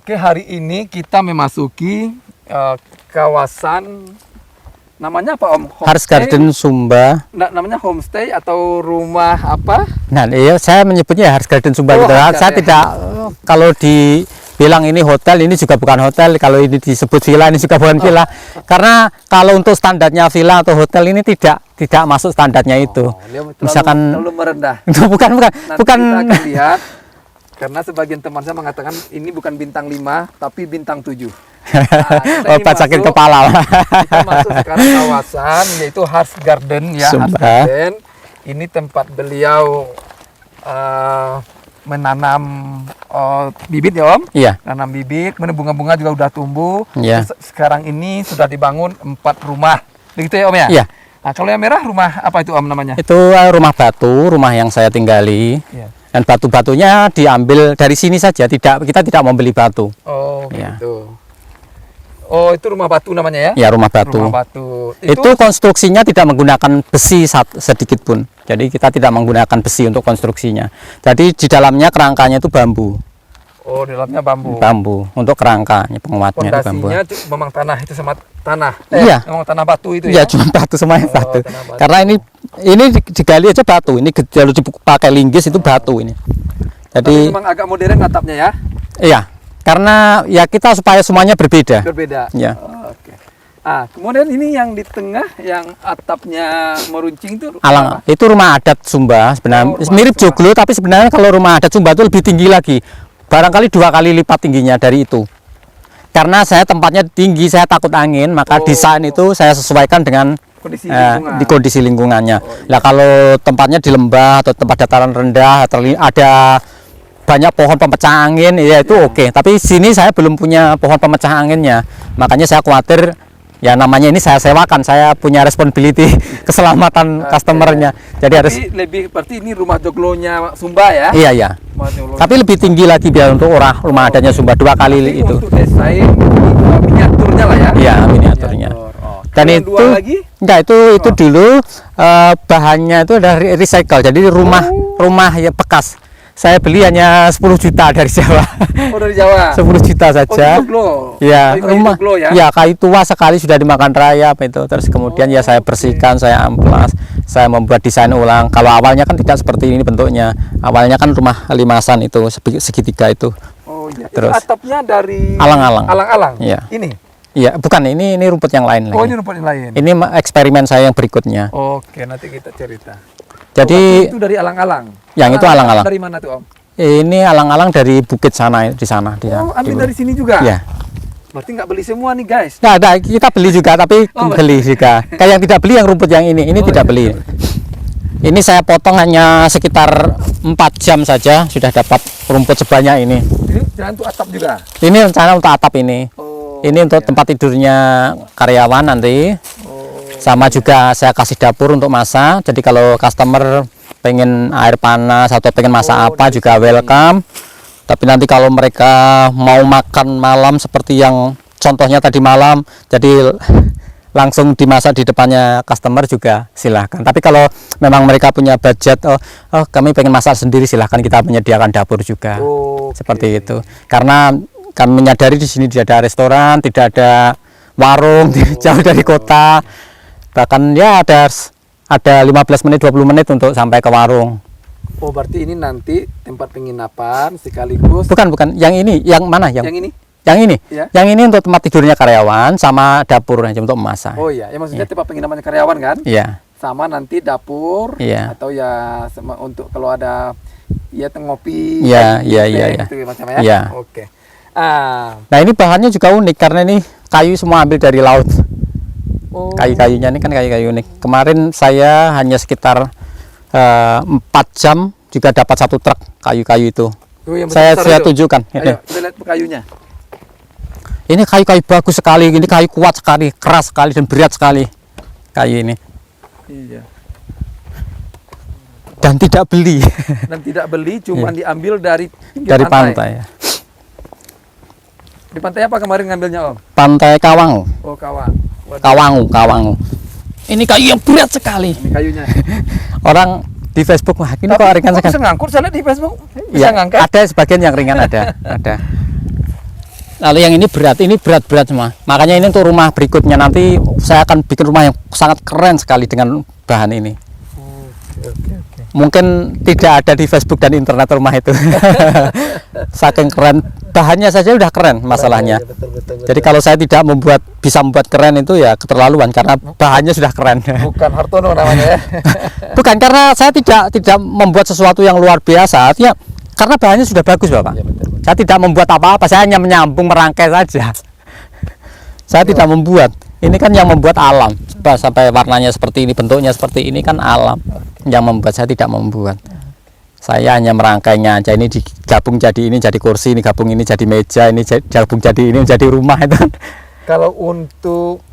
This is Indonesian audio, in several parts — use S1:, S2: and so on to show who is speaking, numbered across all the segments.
S1: Oke, hari ini kita memasuki kawasan namanya apa Om?
S2: Harz Garden Sumba.
S1: Namanya homestay atau rumah apa?
S2: Nah, iya saya menyebutnya Harz Garden Sumba.
S1: Oh,
S2: Saya tidak kalau dibilang ini hotel, ini juga bukan hotel. Kalau ini disebut villa, ini juga bukan villa. Karena kalau untuk standarnya villa atau hotel ini tidak masuk standarnya itu. Misalkan
S1: terlalu merendah.
S2: bukan.
S1: Nanti kita akan lihat. Karena sebagian teman saya mengatakan ini bukan bintang 5 tapi bintang 7. Nah,
S2: pacakin kepala.
S1: Kita masuk sekarang kawasan yaitu Harz Garden ya. Harz Garden. Ini tempat beliau menanam bibit ya Om.
S2: Iya.
S1: Nanam bibit, kemudian bunga-bunga juga udah tumbuh.
S2: Iya.
S1: Sekarang ini sudah dibangun 4 rumah. Begitu ya Om ya?
S2: Iya.
S1: Nah, kalau yang merah rumah apa itu Om namanya?
S2: Itu rumah batu, rumah yang saya tinggali.
S1: Iya.
S2: Dan batu-batunya diambil dari sini saja, kita tidak membeli batu.
S1: Oh,
S2: ya.
S1: gitu. Oh, itu rumah batu namanya ya?
S2: Ya, rumah batu.
S1: Rumah batu.
S2: Itu konstruksinya tidak menggunakan besi sedikit pun. Jadi kita tidak menggunakan besi untuk konstruksinya. Jadi di dalamnya kerangkanya itu bambu.
S1: Oh, di dalamnya bambu.
S2: Bambu untuk kerangkanya, penguatnya itu bambu.
S1: Pondasinya memang tanah itu sama tanah.
S2: Iya.
S1: Memang tanah batu itu
S2: ya?
S1: Ya,
S2: cuma batu semuanya batu.
S1: Batu.
S2: Karena ini digali aja batu. Ini kalau dipakai linggis itu batu ini. Jadi
S1: tapi memang agak modern atapnya ya?
S2: Iya. Karena ya kita supaya semuanya berbeda.
S1: Berbeda.
S2: Ya.
S1: Oh, oke. Kemudian ini yang di tengah yang atapnya meruncing itu
S2: Alang,
S1: apa?
S2: itu rumah adat Sumba sebenarnya. Mirip joglo tapi sebenarnya kalau rumah adat Sumba itu lebih tinggi lagi. Barangkali 2 kali lipat tingginya dari itu. Karena saya tempatnya tinggi, saya takut angin, maka desain itu saya sesuaikan dengan
S1: kondisi lingkungan.
S2: di kondisi lingkungannya.
S1: Iya.
S2: Nah, kalau tempatnya di lembah atau tempat dataran rendah atau ada banyak pohon pemecah angin, ya itu oke. Tapi sini saya belum punya pohon pemecah anginnya. Makanya saya khawatir, ya namanya ini saya sewakan, saya punya responsibility keselamatan customernya. Jadi harus
S1: lebih berarti ini rumah joglonya Sumba ya?
S2: Iya. Tapi lebih tinggi lagi biar untuk rumah adanya Sumba 2 kali
S1: tapi
S2: itu.
S1: Untuk desain miniaturnya lah ya?
S2: Iya, miniaturnya. Dan
S1: yang
S2: itu
S1: lagi?
S2: enggak itu dulu bahannya itu dari recycle. Jadi rumah ya bekas. Saya beli hanya 10 juta dari Jawa.
S1: Oh, dari Jawa.
S2: 10 juta saja. Ya, rumah. Ya, kayu tua sekali sudah dimakan rayap itu. Terus kemudian ya saya bersihkan, saya amplas, saya membuat desain ulang. Kalau awalnya kan tidak seperti ini bentuknya. Awalnya kan rumah limasan itu segitiga itu.
S1: Oh iya.
S2: Terus
S1: itu atapnya dari
S2: alang-alang.
S1: Alang-alang.
S2: Iya.
S1: Ini.
S2: Iya, bukan ini rumput yang lain lagi.
S1: Oh, ini rumput yang lain.
S2: Ini eksperimen saya yang berikutnya.
S1: Oke, nanti kita cerita.
S2: Jadi
S1: itu dari alang-alang.
S2: Yang itu alang-alang.
S1: Dari mana tuh Om?
S2: Ini alang-alang dari bukit sana di sana.
S1: Oh, ambil dari sini juga.
S2: Iya.
S1: Berarti nggak beli semua nih guys.
S2: Nah, ada kita beli juga tapi beli juga. Kayak yang tidak beli yang rumput yang ini tidak beli. Ini saya potong hanya sekitar 4 jam saja sudah dapat rumput sebanyak ini.
S1: Ini rencana untuk atap juga.
S2: Ini rencana untuk atap ini. Ini untuk tempat tidurnya karyawan nanti. Sama juga saya kasih dapur untuk masak. Jadi kalau customer pengen air panas atau pengen masak apa juga welcome. Tapi nanti kalau mereka mau makan malam seperti yang contohnya tadi malam, jadi langsung dimasak di depannya customer juga silahkan. Tapi kalau memang mereka punya budget, kami pengen masak sendiri, silahkan, kita menyediakan dapur juga. Seperti itu. Karena kami menyadari di sini tidak ada restoran, tidak ada warung, jauh dari kota. Bahkan ya ada 15 menit 20 menit untuk sampai ke warung.
S1: Oh, berarti ini nanti tempat penginapan sekaligus.
S2: Bukan yang ini, yang mana yang
S1: ini?
S2: Yang ini.
S1: Ya? Yang
S2: ini untuk tempat tidurnya karyawan sama dapur aja untuk memasak.
S1: Oh iya, ya maksudnya tempat penginapannya karyawan kan?
S2: Iya.
S1: Sama nanti dapur atau ya untuk kalau ada ngopi.
S2: Iya.
S1: Gitu macam ya.
S2: Iya.
S1: Oke.
S2: Nah, ini bahannya juga unik karena ini kayu semua ambil dari laut. Kayu-kayunya ini kan kayu-kayu unik. Kemarin saya hanya sekitar 4 jam juga dapat 1 truk kayu-kayu itu. Saya tunjukkan.
S1: Ayo, kita lihat kayunya.
S2: Ini kayu-kayu bagus sekali. Ini kayu kuat sekali, keras sekali dan berat sekali. Kayu ini.
S1: Iya.
S2: Dan tidak beli.
S1: Dan tidak beli, cuma diambil dari
S2: pantai. Ya.
S1: Di pantai apa kemarin ngambilnya Om?
S2: Pantai Kawangu.
S1: Oh, Kawang.
S2: Kawangu. Ini kayu yang berat sekali.
S1: Ini kayunya.
S2: Orang di Facebook, wah ini kok ringan sekali.
S1: Bisa ngangkut, saya lihat di Facebook.
S2: Bisa ngangkat. Ada sebagian yang ringan ada. Lalu yang ini berat semua. Makanya ini untuk rumah berikutnya nanti saya akan bikin rumah yang sangat keren sekali dengan bahan ini.
S1: Oke.
S2: Mungkin tidak ada di Facebook dan internet rumah itu. Saking keren, bahannya saja udah keren masalahnya.
S1: Ya, betul.
S2: Jadi kalau saya tidak bisa membuat keren itu ya keterlaluan karena bahannya sudah keren.
S1: Bukan Hartono namanya ya.
S2: Bukan karena saya tidak membuat sesuatu yang luar biasa, artinya karena bahannya sudah bagus, Bapak.
S1: Ya, betul.
S2: Saya tidak membuat apa-apa, saya hanya menyambung merangkai saja. Saya tidak membuat. Ini kan yang membuat alam. Sampai warnanya seperti ini, bentuknya seperti ini kan alam. Yang membuat, saya tidak membuat. Saya hanya merangkainya aja. Ini digabung jadi ini jadi kursi, ini gabung ini jadi meja, ini gabung jadi ini menjadi rumah itu.
S1: Kalau untuk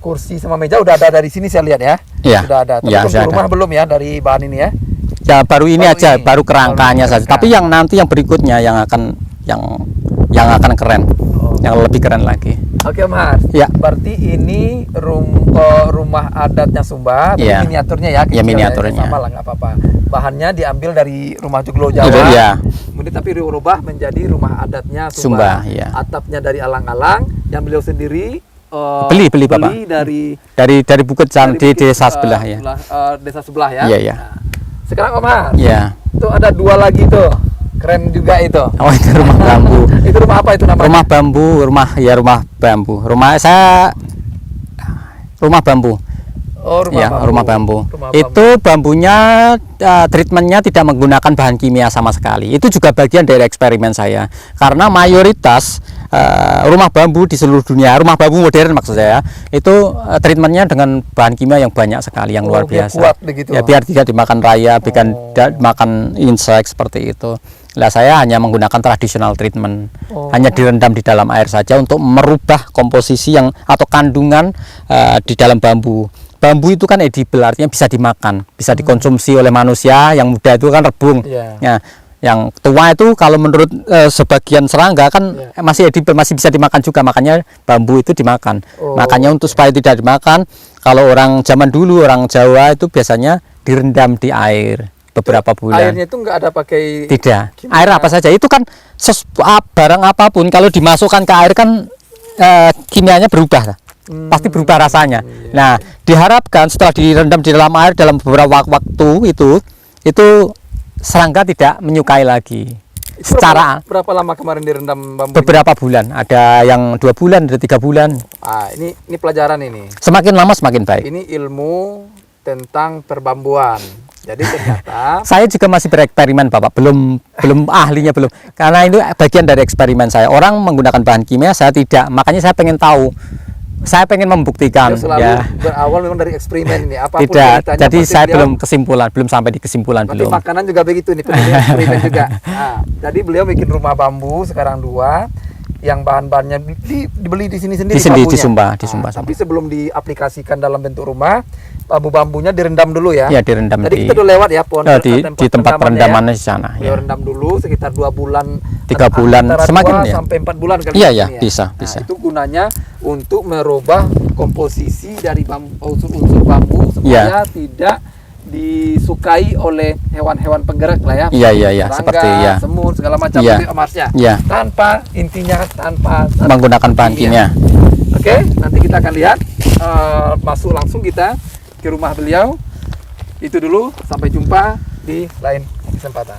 S1: kursi sama meja udah ada dari sini saya lihat ya.
S2: Iya.
S1: Sudah ada. Tapi
S2: Ya,
S1: untuk
S2: sudah
S1: rumah belum ya dari bahan ini ya.
S2: Ya baru ini aja, baru kerangkanya
S1: Baru
S2: saja.
S1: kerangka.
S2: Tapi yang nanti yang berikutnya yang akan keren, yang lebih keren lagi.
S1: Oke Mas.
S2: Ya.
S1: Berarti ini rumah adatnya Sumba, tapi
S2: Ya.
S1: miniaturnya ya.
S2: Ya,
S1: kecil
S2: miniaturnya.
S1: Sama lah nggak apa-apa. Bahannya diambil dari rumah Joglo Jawa.
S2: Itu ya.
S1: Kemudian tapi dirubah menjadi rumah adatnya
S2: Sumba, ya.
S1: Atapnya dari alang-alang yang beliau sendiri
S2: Beli, Bapak. Dari Bukit Candi desa sebelah ya.
S1: Desa sebelah ya.
S2: Iya, iya.
S1: Nah, sekarang Om Mas,
S2: Ya.
S1: tuh ada 2 lagi tuh, keren juga itu.
S2: Oh, itu rumah bambu.
S1: Itu rumah apa itu namanya?
S2: Rumah bambu, rumah bambu. Rumah bambu.
S1: Oh, rumah
S2: Ya,
S1: bambu.
S2: rumah bambu.
S1: Rumah
S2: Itu bambunya treatmentnya tidak menggunakan bahan kimia sama sekali. Itu juga bagian dari eksperimen saya. Karena mayoritas rumah bambu di seluruh dunia, rumah bambu modern maksud saya, itu treatmentnya dengan bahan kimia yang banyak sekali, yang luar
S1: biar
S2: biasa.
S1: kuat begitu.
S2: Ya, biar tidak dimakan raya, tidak makan insek seperti itu. Lah saya hanya menggunakan traditional treatment. Hanya direndam di dalam air saja untuk merubah komposisi atau kandungan di dalam bambu. Bambu itu kan edible, artinya bisa dimakan, bisa dikonsumsi oleh manusia. Yang muda itu kan rebung.
S1: Iya.
S2: Ya, yang tua itu kalau menurut sebagian serangga kan masih edible, masih bisa dimakan juga. Makanya bambu itu dimakan. Makanya untuk supaya tidak dimakan, kalau orang zaman dulu, orang Jawa itu biasanya direndam di air beberapa bulan.
S1: Airnya itu nggak ada pakai
S2: Tidak.
S1: kimia.
S2: Air apa saja itu kan barang apapun kalau dimasukkan ke air kan kimianya berubah. Pasti berubah rasanya. Nah, diharapkan setelah direndam di dalam air dalam beberapa waktu itu serangga tidak menyukai lagi.
S1: Itu
S2: Secara
S1: berapa lama kemarin direndam bambu?
S2: beberapa bulan, ada yang 2 bulan, ada 3 bulan.
S1: Ini pelajaran ini.
S2: Semakin lama semakin baik.
S1: Ini ilmu tentang perbambuan. Jadi ternyata
S2: Saya juga masih bereksperimen, Bapak. Belum ahlinya belum. Karena itu bagian dari eksperimen saya. Orang menggunakan bahan kimia, saya tidak. Makanya saya pengen tahu. Saya pengen membuktikan.
S1: selalu
S2: Ya.
S1: berawal memang dari eksperimen ini. Apapun
S2: Tidak.
S1: ceritanya,
S2: Jadi
S1: pasti
S2: saya
S1: beliau-
S2: belum sampai di kesimpulan
S1: Berarti
S2: belum.
S1: makanan juga begitu nih, penuh eksperimen juga. Nah, jadi beliau bikin rumah bambu sekarang 2, yang bahan-bahannya dibeli di sini sendiri.
S2: Di sini,
S1: bambunya.
S2: di Sumba.
S1: Tapi sebelum diaplikasikan dalam bentuk rumah, bambu-bambunya direndam dulu ya.
S2: Ya, direndam
S1: Tadi kita udah lewat ya pohon
S2: di tempat perendamannya di sana.
S1: Beliau
S2: Ya.
S1: rendam dulu sekitar 2 bulan,
S2: 3 bulan,
S1: antara
S2: semakin
S1: 2
S2: ya.
S1: sampai 4 bulan kali
S2: Iya,
S1: ini
S2: ya,
S1: ya.
S2: bisa.
S1: Itu gunanya untuk merubah komposisi dari unsur-unsur bambu supaya tidak disukai oleh hewan-hewan penggerak lah ya.
S2: Iya,
S1: Serangga,
S2: seperti ya.
S1: semut segala macam
S2: Iya.
S1: itu Marsnya.
S2: Iya.
S1: Tanpa
S2: Menggunakan bahan kimia.
S1: Oke, nanti kita akan lihat masuk langsung kita ke rumah beliau. Itu dulu, sampai jumpa di lain kesempatan.